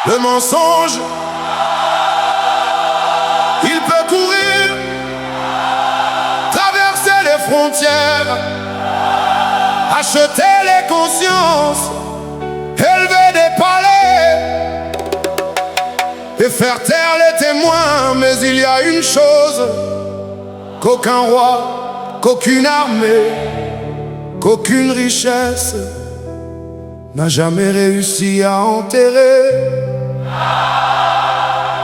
Le mensonge, il peut courir, traverser les frontières, acheter les consciences, élever des palais et faire taire les témoins. Mais il y a une chose qu'aucun roi, qu'aucune armée, qu'aucune richesse n'a jamais réussi à enterrer: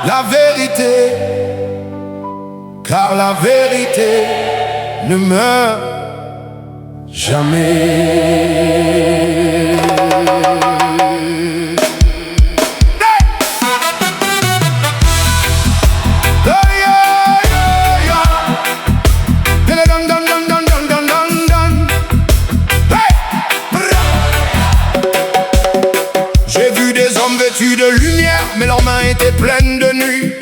la vérité. Car la vérité ne meurt jamais. J'ai vu des hommes vêtus de lumière, mais leurs mains étaient pleines de nuit.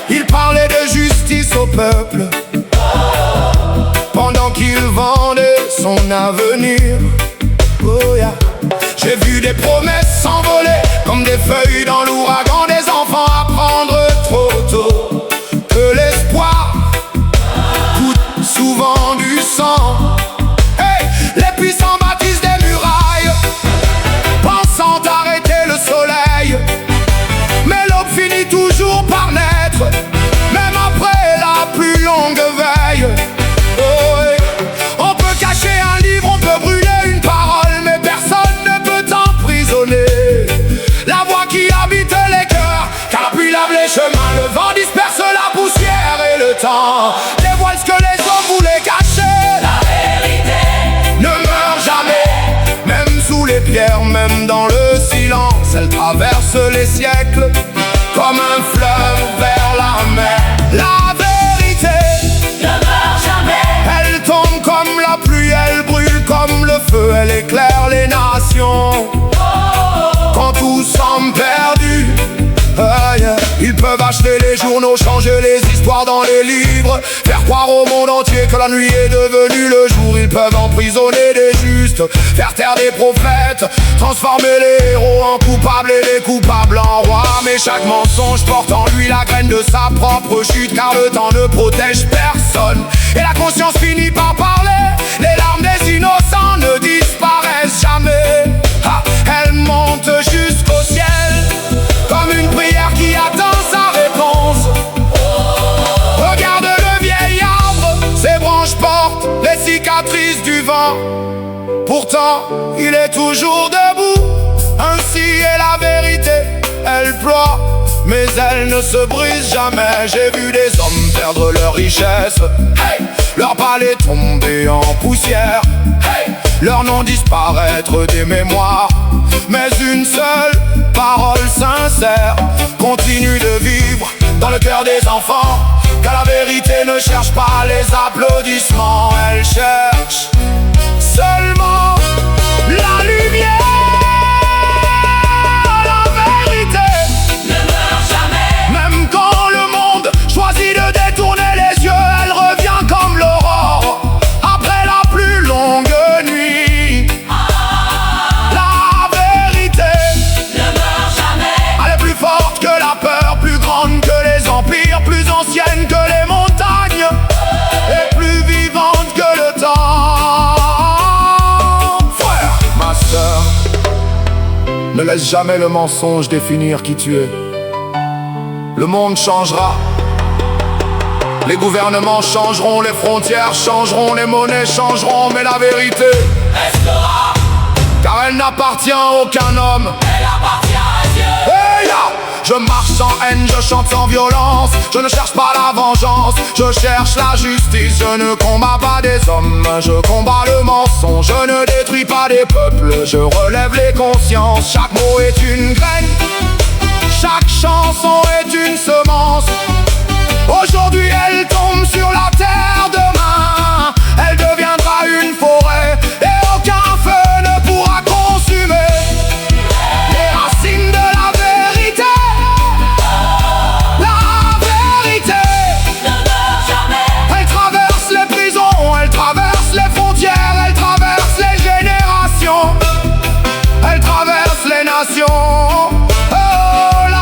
Ils parlaient de justice au peuple pendant qu'il vendait son avenir. Oh yeah. J'ai vu des promesses s'envoler comme des feuilles dans l'ouragan, des enfants apprendre trop tôt que l'espoir coûte souvent du sang. Hey, les puissants bâtissent des murailles pensant arrêter le soleil, mais l'aube finit toujours par naître, même après la plus longue veille. Oh, oui. On peut cacher un livre, on peut brûler une parole, mais personne ne peut emprisonner la voix qui habite les cœurs. Car la pluie lave les chemins, le vent disperse la poussière, et le temps dévoile ce que les hommes voulaient cacher. La vérité ne meurt jamais, même sous les pierres, même dans le silence. Elle traverse les siècles comme un fleuve vers la mer. La vérité ne meurt jamais. elle tombe comme la pluie, elle brûle comme le feu, elle éclaire les nations. Quand tout semble perdu, ils peuvent acheter les journaux, changer les histoires dans les livres, faire croire au monde entier que la nuit est devenue le jour. Ils peuvent emprisonner des justes, faire taire des prophètes, transformer les héros en coupables et les coupables en rois. Mais chaque mensonge porte en lui la graine de sa propre chute, car le temps ne protège personne et la conscience finit par parler. Les larmes des innocents ne disparaissent jamais. Elles montent jusqu'au ciel comme une prière qui attend sa réponse. Regarde le vieil arbre, ses branches portent les cicatrices du vent. Pourtant, il est toujours debout. Ainsi est la vérité, elle ploie, mais elle ne se brise jamais. J'ai vu des hommes perdre leur richesse, hey, leur palais tomber en poussière, hey, leur nom disparaître des mémoires. Mais une seule parole sincère continue de vivre dans le cœur des enfants. Car la vérité ne cherche pas les applaudissements, elle cherche seulement la lumière. La vérité ne meurt jamais. même quand le monde choisit de détourner les yeux, elle revient comme l'aurore après la plus longue nuit. La vérité Ne meurt jamais. elle est plus forte que la peur, plus grande que les empires, plus ancienne que les montagnes et plus vivante que le temps. Frère, ma sœur, ne laisse jamais le mensonge définir qui tu es. Le monde changera, les gouvernements changeront, les frontières changeront, les monnaies changeront, mais la vérité Restera. car elle n'appartient à aucun homme. Elle appartient à Dieu. Hey ya! Je marche sans haine, je chante sans violence, je ne cherche pas la vengeance, je cherche la justice. Je ne combats pas des hommes, je combats le mensonge. Je ne détruis pas des peuples, je relève les consciences. Chaque mot est une graine, chaque chanson est une semence. Aujourd'hui elle tombe sur la terre, demain elle deviendra une forêt, et aucun feu ne pourra consumer les racines de la vérité. La vérité Ne meurt jamais. elle traverse les prisons, elle traverse les frontières, elle traverse les générations, elle traverse les nations. Oh, la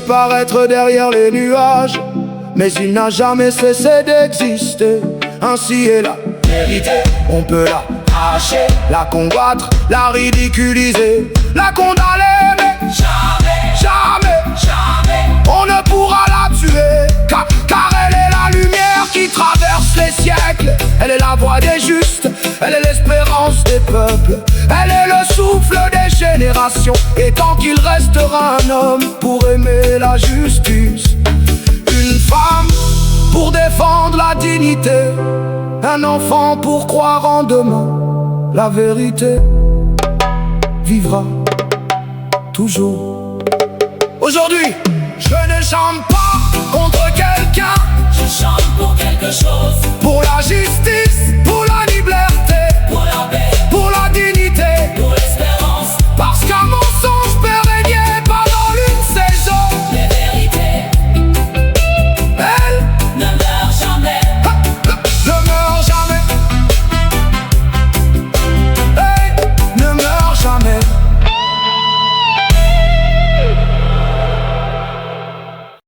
disparaître derrière les nuages, mais il n'a jamais cessé d'exister. Ainsi est la vérité, on peut la cacher, la combattre, la ridiculiser, la condamner, mais Jamais, jamais, jamais, on ne pourra la tuer, car elle est la lumière qui traverse les siècles. Elle est la voix des justes, elle est l'espérance des peuples, elle est le souffle des générations. Et tant qu'il restera un homme pour aimer la justice, une femme pour défendre la dignité, un enfant pour croire en demain, la vérité vivra toujours. Aujourd'hui, je ne chante pas contre quelqu'un, je chante pour quelque chose. pour la justice, pour